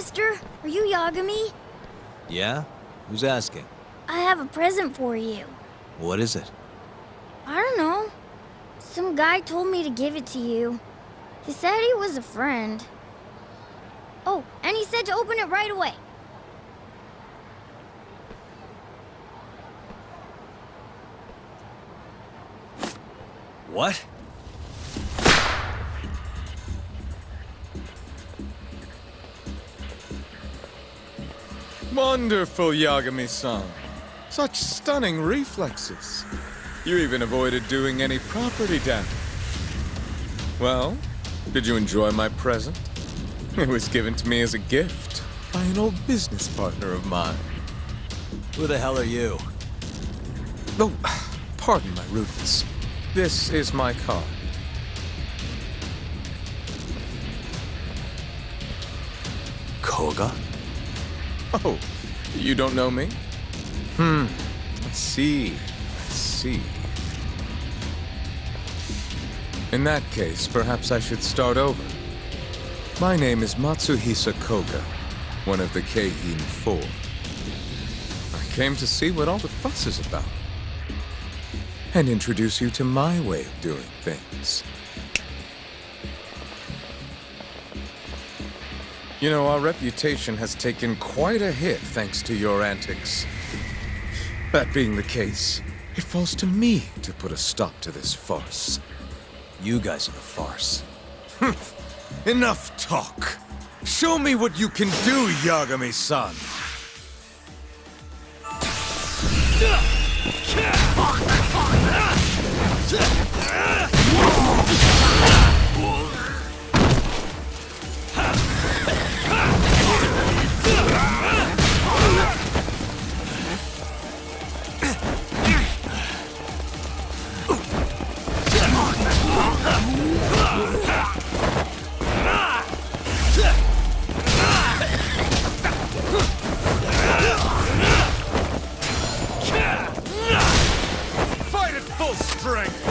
Remaster? Are you Yagami? Yeah? Who's asking? I have a present for you. What is it? I don't know. Some guy told me to give it to you. He said he was a friend. Oh, and he said to open it right away. What? Wonderful, Yagami-san. Such stunning reflexes. You even avoided doing any property damage. Well, did you enjoy my present? It was given to me as a gift by an old business partner of mine. Who the hell are you? Oh, pardon my rudeness. This is my card. Koga? Oh, you don't know me? I see. I see. In that case, perhaps I should start over. My name is Matsuhisa Koga, one of the Keihin Four. I came to see what all the fuss is about, and introduce you to my way of doing things. You know, our reputation has taken quite a hit thanks to your antics. That being the case, it falls to me to put a stop to this farce. You guys are the farce. Enough talk. Show me what you can do, Yagami-san. Fight at full strength!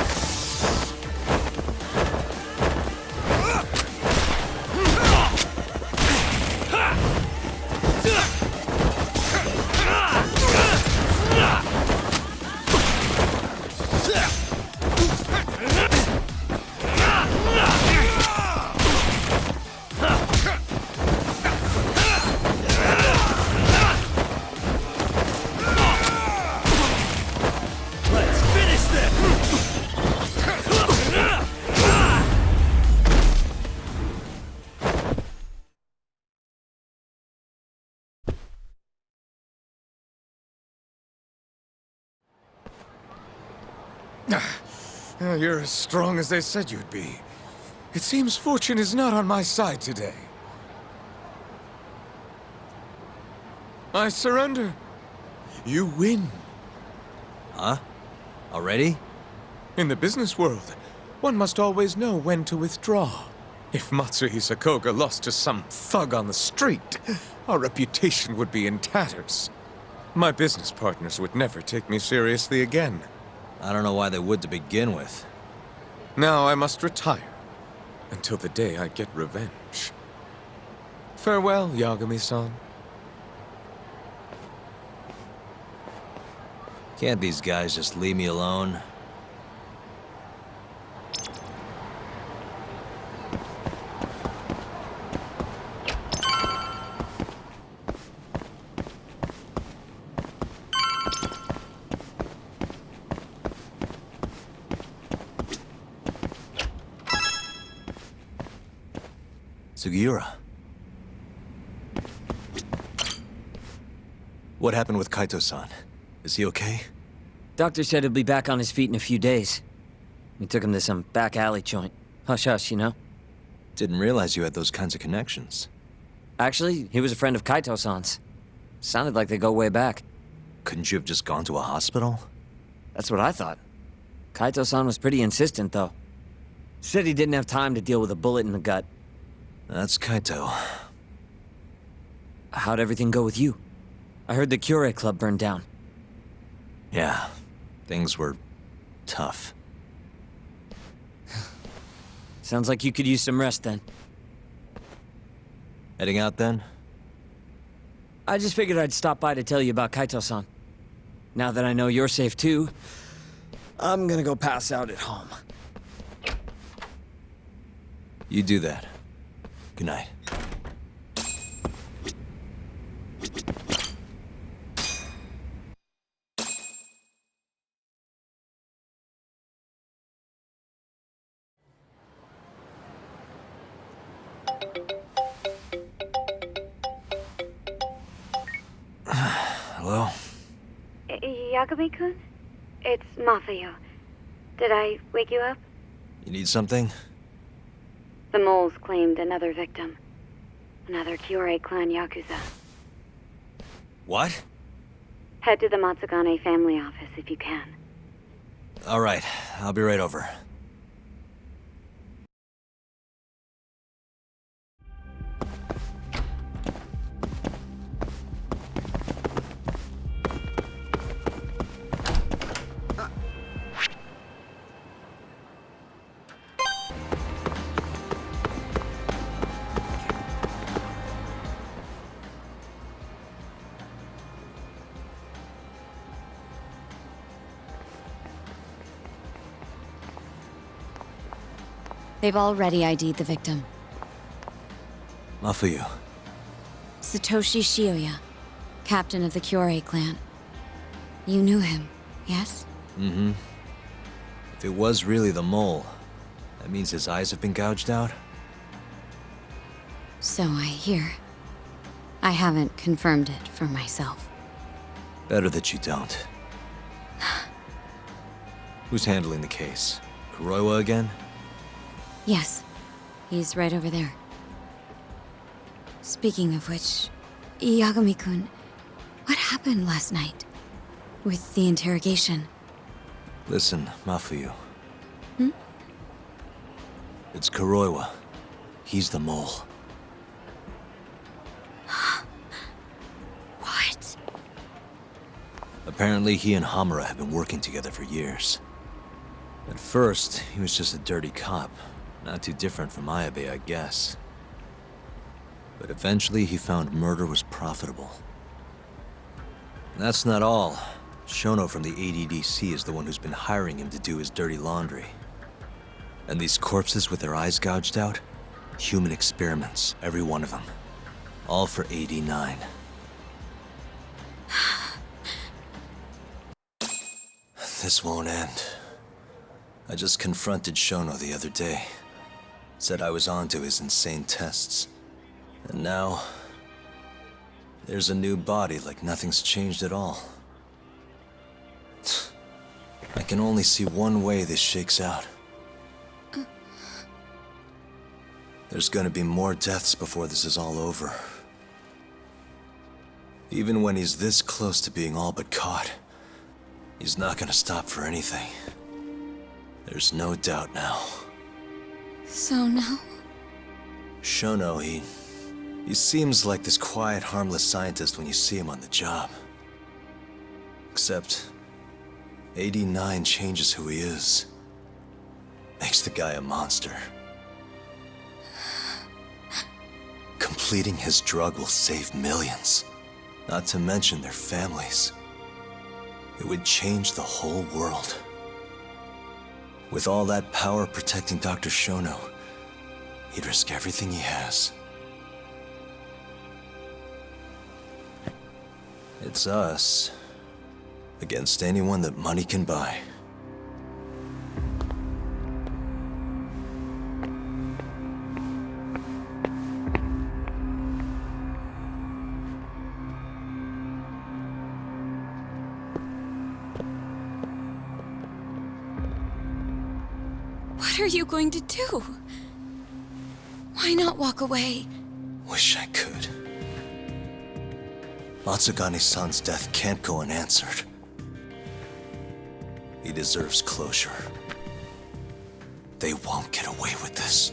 You're as strong as they said you'd be. It seems fortune is not on my side today. I surrender. You win. Huh? Already? In the business world, one must always know when to withdraw. If Matsuhisa Koga lost to some thug on the street, our reputation would be in tatters. My business partners would never take me seriously again. I don't know why they would to begin with. Now I must retire, until the day I get revenge. Farewell, Yagami-san. Can't these guys just leave me alone? Sugiura. What happened with Kaito-san? Is he okay? Doctor said he'll be back on his feet in a few days. We took him to some back alley joint. Hush-hush, you know? Didn't realize you had those kinds of connections. Actually, he was a friend of Kaito-san's. Sounded like they go way back. Couldn't you have just gone to a hospital? That's what I thought. Kaito-san was pretty insistent, though. Said he didn't have time to deal with a bullet in the gut. That's Kaito. How'd everything go with you? I heard the Kure Club burned down. Yeah, things were tough. Sounds like you could use some rest then. Heading out then? I just figured I'd stop by to tell you about Kaito-san. Now that I know you're safe too, I'm gonna go pass out at home. You do that. Good night. Hello? Yagami-kun? It's Mafuyu. Did I wake you up? You need something? The moles claimed another victim. Another Kyorei clan Yakuza. What? Head to the Matsugane family office if you can. All right, I'll be right over. They've already ID'd the victim. Mafuyu. Satoshi Shioya, captain of the Kyorei clan. You knew him, yes? Mm-hmm. If it was really the mole, that means his eyes have been gouged out? So I hear. I haven't confirmed it for myself. Better that you don't. Who's handling the case? Kuroiwa again? Yes, he's right over there. Speaking of which, Yagami-kun, what happened last night? With the interrogation? Listen, Mafuyu. Hmm? It's Kuroiwa. He's the mole. What? Apparently he and Hamura have been working together for years. At first, he was just a dirty cop. Not too different from Ayabe, I guess. But eventually he found murder was profitable. That's not all. Shono from the ADDC is the one who's been hiring him to do his dirty laundry. And these corpses with their eyes gouged out? Human experiments, every one of them. All for 89. This won't end. I just confronted Shono the other day. Said I was onto his insane tests. And now... there's a new body like nothing's changed at all. I can only see one way this shakes out. There's gonna be more deaths before this is all over. Even when he's this close to being all but caught, he's not gonna stop for anything. There's no doubt now. So now? Shono, he seems like this quiet, harmless scientist when you see him on the job. Except, 89 changes who he is. Makes the guy a monster. Completing his drug will save millions, not to mention their families. It would change the whole world. With all that power protecting Dr. Shono, he'd risk everything he has. It's us against anyone that money can buy. What are you going to do? Why not walk away? Wish I could. Matsugane-san's death can't go unanswered. He deserves closure. They won't get away with this.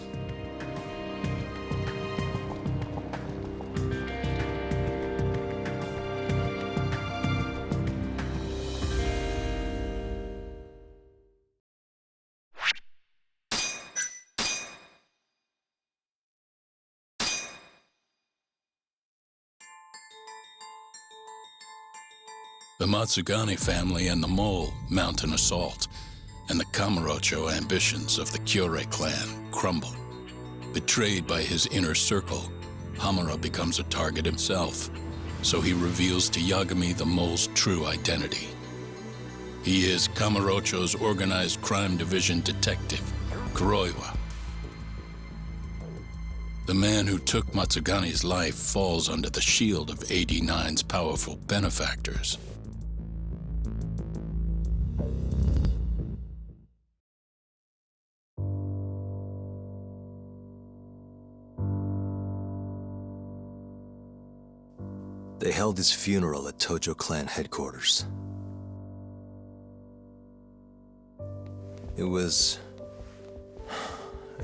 The Matsugane family and the Mole mount an assault, and the Kamurocho ambitions of the Kyorei clan crumble. Betrayed by his inner circle, Hamura becomes a target himself, so he reveals to Yagami the Mole's true identity. He is Kamurocho's organized crime division detective, Kuroiwa. The man who took Matsugane's life falls under the shield of 89's powerful benefactors. They held his funeral at Tojo clan headquarters. It was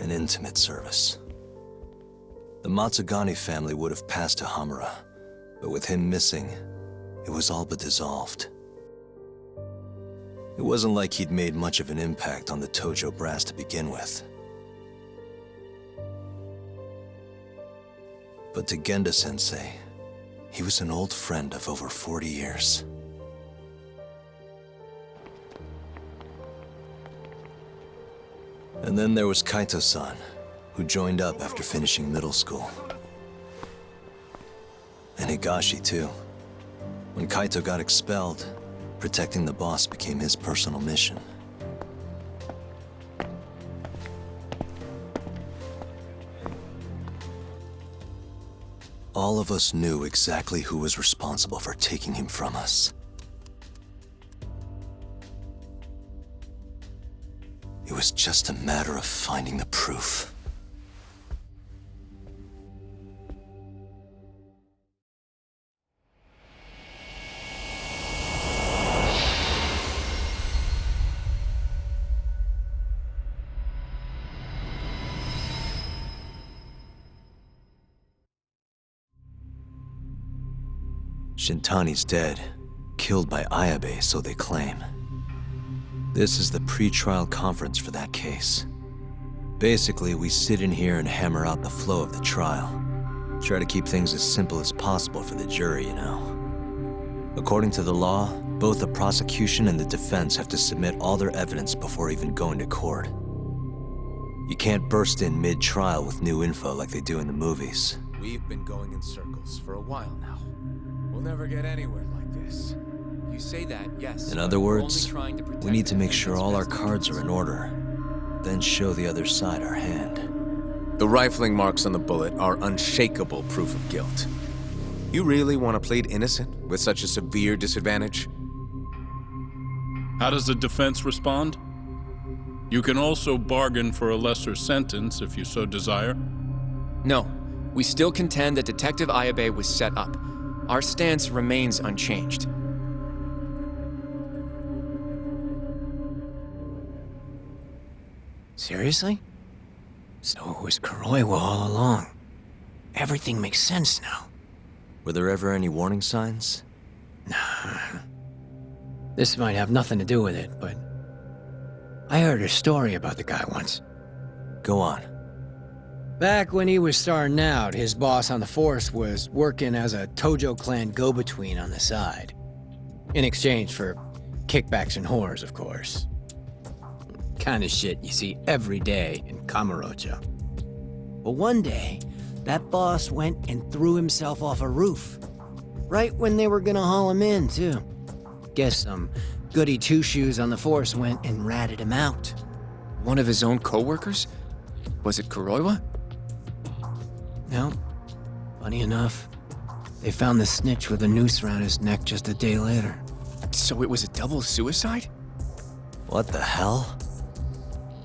an intimate service. The Matsugane family would have passed to Hamura, but with him missing, it was all but dissolved. It wasn't like he'd made much of an impact on the Tojo brass to begin with. But to Genda-sensei, he was an old friend of over 40 years. And then there was Kaito-san, who joined up after finishing middle school. And Higashi, too. When Kaito got expelled, protecting the boss became his personal mission. All of us knew exactly who was responsible for taking him from us. It was just a matter of finding the proof. Shintani's dead, killed by Ayabe, so they claim. This is the pre-trial conference for that case. Basically, we sit in here and hammer out the flow of the trial. Try to keep things as simple as possible for the jury, you know. According to the law, both the prosecution and the defense have to submit all their evidence before even going to court. You can't burst in mid-trial with new info like they do in the movies. We've been going in circles for a while now. We'll never get anywhere like this. You say that, yes. In other but we're only words, trying to protect we need to the make sure all our defendant's cards best are in order, then show the other side our hand. The rifling marks on the bullet are unshakable proof of guilt. You really want to plead innocent with such a severe disadvantage? How does the defense respond? You can also bargain for a lesser sentence if you so desire. No, we still contend that Detective Ayabe was set up. Our stance remains unchanged. Seriously? So it was Kuroiwa all along. Everything makes sense now. Were there ever any warning signs? Nah. This might have nothing to do with it, but I heard a story about the guy once. Go on. Back when he was starting out, his boss on the force was working as a Tojo clan go-between on the side. In exchange for kickbacks and whores, of course. Kind of shit you see every day in Kamurocho. But one day, that boss went and threw himself off a roof. Right when they were gonna haul him in, too. Guess some goody two-shoes on the force went and ratted him out. One of his own co-workers? Was it Kuroiwa? No. Funny enough, they found the snitch with a noose around his neck just a day later. So it was a double suicide? What the hell?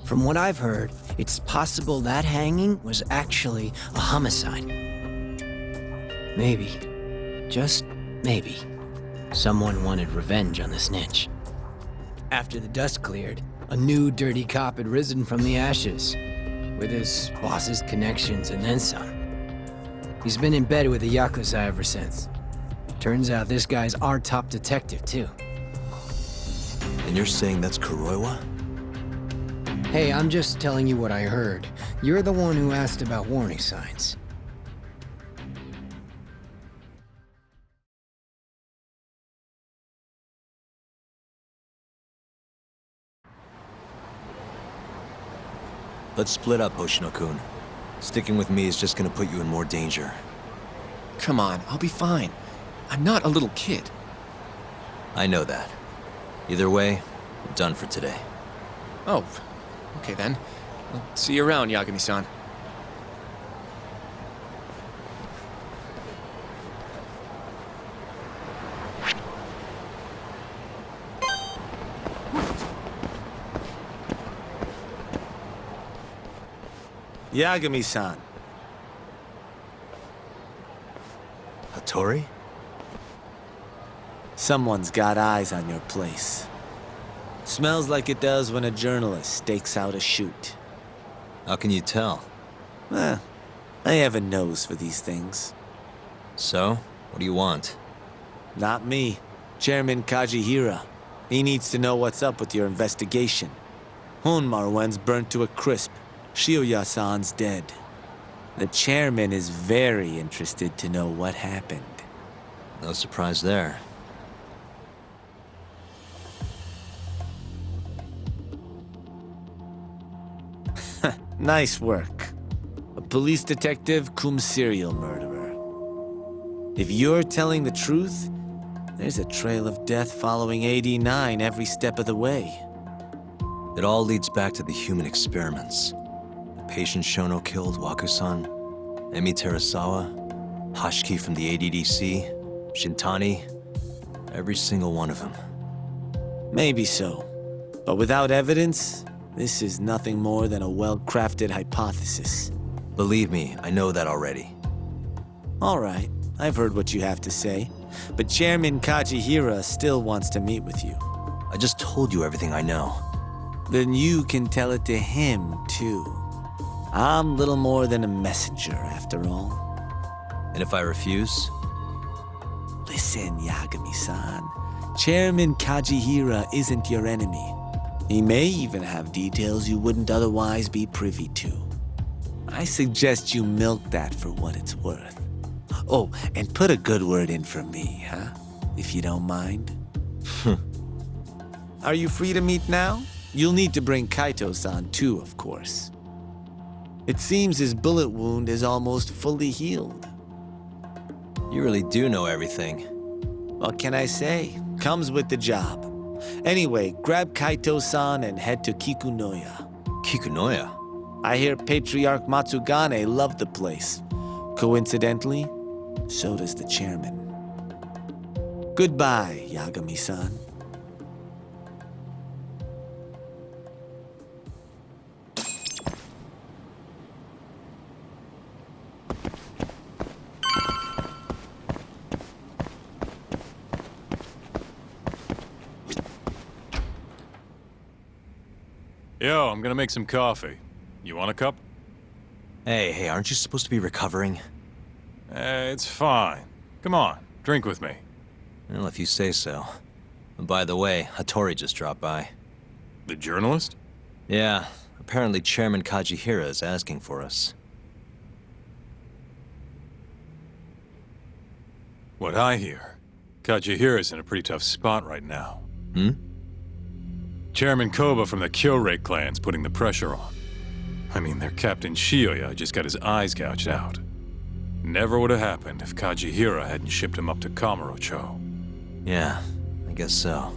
From what I've heard, it's possible that hanging was actually a homicide. Maybe, just maybe, someone wanted revenge on the snitch. After the dust cleared, a new dirty cop had risen from the ashes, with his boss's connections and then some. He's been in bed with the Yakuza ever since. Turns out this guy's our top detective, too. And you're saying that's Kuroiwa? Hey, I'm just telling you what I heard. You're the one who asked about warning signs. Let's split up, Hoshino-kun. Sticking with me is just gonna put you in more danger. Come on, I'll be fine. I'm not a little kid. I know that. Either way, I'm done for today. Oh, okay then. I'll see you around, Yagami-san. Yagami-san. Hattori? Someone's got eyes on your place. Smells like it does when a journalist stakes out a shoot. How can you tell? I have a nose for these things. So, what do you want? Not me. Chairman Kajihira. He needs to know what's up with your investigation. Honmarwen's burnt to a crisp. Shioya-san's dead. The chairman is very interested to know what happened. No surprise there. Nice work. A police detective cum serial murderer. If you're telling the truth, there's a trail of death following 89 every step of the way. It all leads back to the human experiments. The patient Shono killed Waku-san, Emi Terasawa, Hashiki from the ADDC, Shintani, every single one of them. Maybe so. But without evidence, this is nothing more than a well-crafted hypothesis. Believe me, I know that already. All right, I've heard what you have to say. But Chairman Kajihira still wants to meet with you. I just told you everything I know. Then you can tell it to him, too. I'm little more than a messenger, after all. And if I refuse? Listen, Yagami-san. Chairman Kajihira isn't your enemy. He may even have details you wouldn't otherwise be privy to. I suggest you milk that for what it's worth. Oh, and put a good word in for me, huh? If you don't mind. Are you free to meet now? You'll need to bring Kaito-san too, of course. It seems his bullet wound is almost fully healed. You really do know everything. What can I say? Comes with the job. Anyway, grab Kaito-san and head to Kikunoya. Kikunoya? I hear Patriarch Matsugane loved the place. Coincidentally, so does the chairman. Goodbye, Yagami-san. Yo, I'm gonna make some coffee. You want a cup? Hey, aren't you supposed to be recovering? It's fine. Come on, drink with me. Well, if you say so. And by the way, Hattori just dropped by. The journalist? Yeah, apparently Chairman Kajihira is asking for us. What I hear, Kajihira's in a pretty tough spot right now. Chairman Koba from the Kyorei clan's putting the pressure on. I mean, their Captain Shioya just got his eyes gouged out. Never would have happened if Kajihira hadn't shipped him up to Kamurocho. Yeah, I guess so.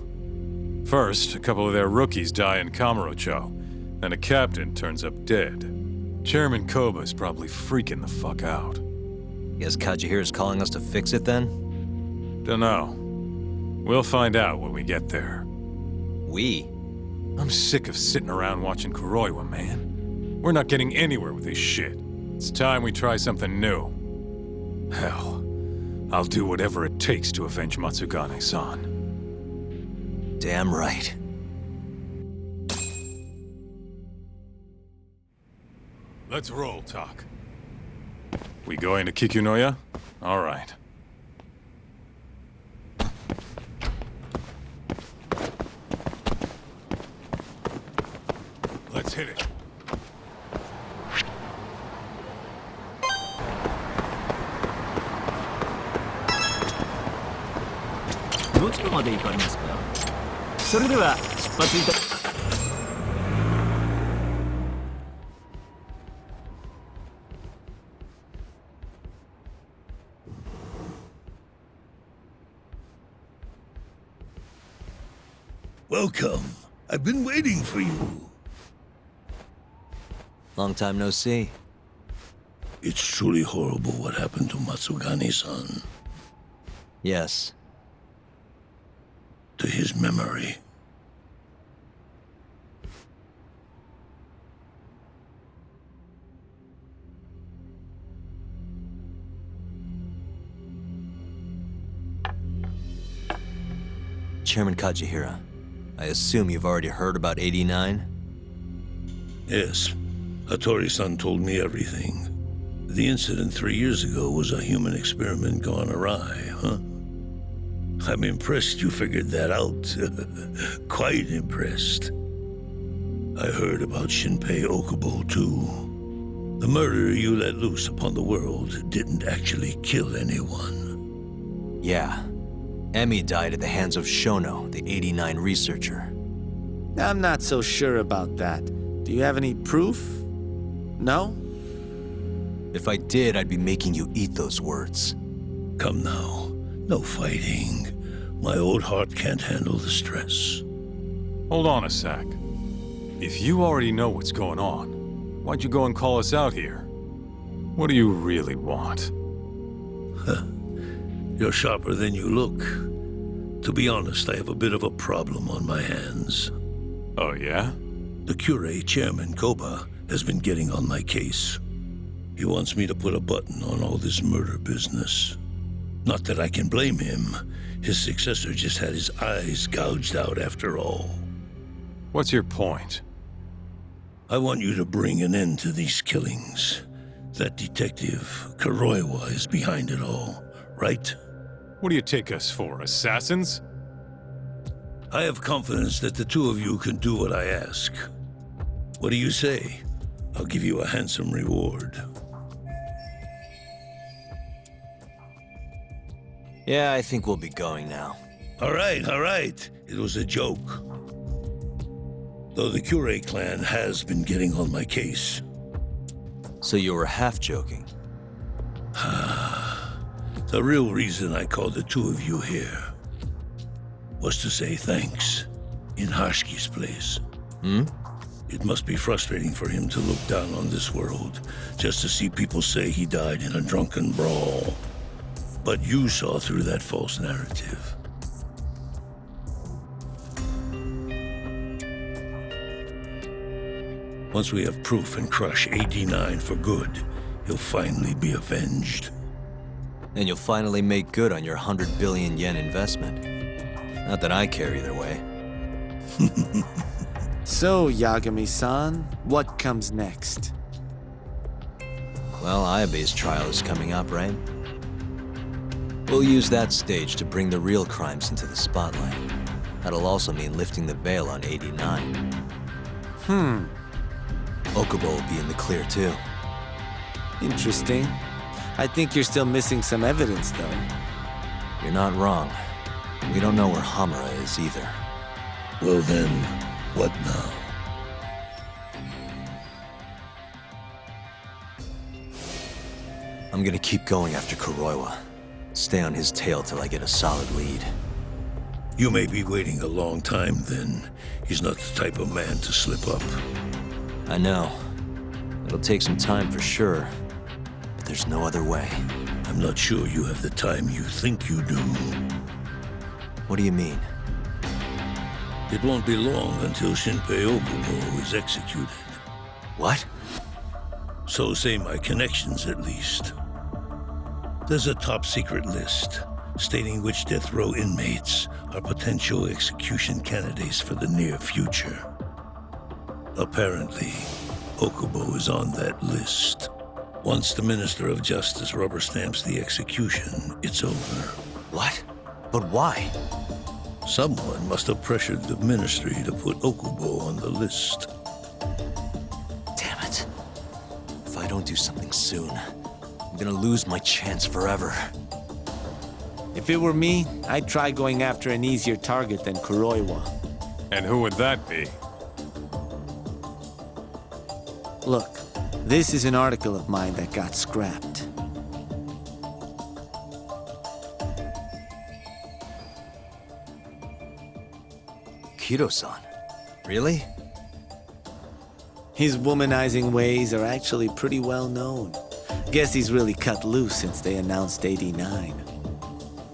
First, a couple of their rookies die in Kamurocho, and a captain turns up dead. Chairman Koba's probably freaking the fuck out. Guess Kajihira's calling us to fix it then? Dunno. We'll find out when we get there. We? I'm sick of sitting around watching Kuroiwa, man. We're not getting anywhere with this shit. It's time we try something new. Hell, I'll do whatever it takes to avenge Matsugane-san. Damn right. Let's roll, Tak. We going to Kikunoya? All right. Let's hit it. Welcome. I've been waiting for you. Long time no see. It's truly horrible what happened to Matsugane-san. Yes. To his memory. Chairman Kajihira, I assume you've already heard about 89? Yes. Hattori-san told me everything. The incident 3 years ago was a human experiment gone awry, huh? I'm impressed you figured that out. Quite impressed. I heard about Shinpei Okubo, too. The murder you let loose upon the world didn't actually kill anyone. Yeah. Emmy died at the hands of Shono, the 89 researcher. I'm not so sure about that. Do you have any proof? No? If I did, I'd be making you eat those words. Come now. No fighting. My old heart can't handle the stress. Hold on a sec. If you already know what's going on, why'd you go and call us out here? What do you really want? You're sharper than you look. To be honest, I have a bit of a problem on my hands. Oh, yeah? The Cure, Chairman Koba, has been getting on my case. He wants me to put a button on all this murder business. Not that I can blame him. His successor just had his eyes gouged out after all. What's your point? I want you to bring an end to these killings. That detective, Kuroiwa, is behind it all, right? What do you take us for, assassins? I have confidence that the two of you can do what I ask. What do you say? I'll give you a handsome reward. Yeah, I think we'll be going now. All right. It was a joke. Though the Cure clan has been getting on my case. So you were half joking? The real reason I called the two of you here was to say thanks in Hashki's place. It must be frustrating for him to look down on this world just to see people say he died in a drunken brawl. But you saw through that false narrative. Once we have proof and crush AD9 for good, he'll finally be avenged. And you'll finally make good on your 100 billion yen investment. Not that I care either way. So, Yagami-san, what comes next? Well, Ayabe's trial is coming up, right? We'll use that stage to bring the real crimes into the spotlight. That'll also mean lifting the veil on 89. Okubo will be in the clear, too. Interesting. I think you're still missing some evidence, though. You're not wrong. We don't know where Hamura is, either. Well then, what now? I'm gonna keep going after Kuroiwa. Stay on his tail till I get a solid lead. You may be waiting a long time then. He's not the type of man to slip up. I know. It'll take some time for sure. But there's no other way. I'm not sure you have the time you think you do. What do you mean? It won't be long until Shinpei Okubo is executed. What? So say my connections, at least. There's a top-secret list stating which death row inmates are potential execution candidates for the near future. Apparently, Okubo is on that list. Once the Minister of Justice rubber stamps the execution, it's over. What? But why? Someone must have pressured the ministry to put Okubo on the list. Damn it. If I don't do something soon, I'm gonna lose my chance forever. If it were me, I'd try going after an easier target than Kuroiwa. And who would that be? Look, this is an article of mine that got scrapped. Kido-san. Really? His womanizing ways are actually pretty well known. Guess he's really cut loose since they announced 89.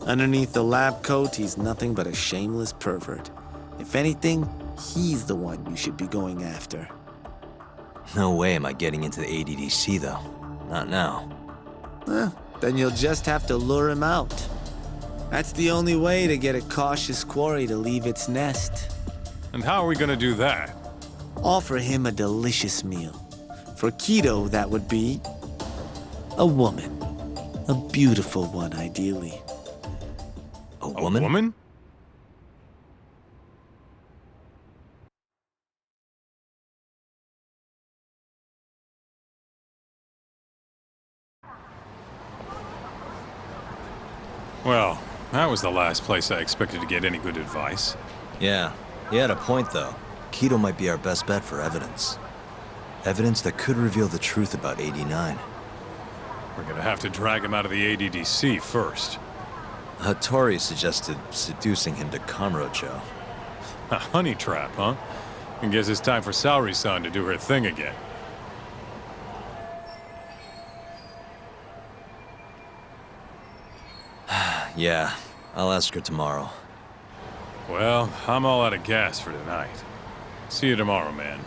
Underneath the lab coat, he's nothing but a shameless pervert. If anything, he's the one you should be going after. No way am I getting into the ADDC, though. Not now. Then you'll just have to lure him out. That's the only way to get a cautious quarry to leave its nest. And how are we gonna do that? Offer him a delicious meal. For Kido, that would be a woman. A beautiful one, ideally. A woman? A woman? Well, that was the last place I expected to get any good advice. Yeah, he had a point, though. Kido might be our best bet for evidence. Evidence that could reveal the truth about 89. We're gonna have to drag him out of the ADDC first. Hattori suggested seducing him to Kamurocho. A honey trap, huh? I guess it's time for Saori-san to do her thing again. Yeah, I'll ask her tomorrow. Well, I'm all out of gas for tonight. See you tomorrow, man.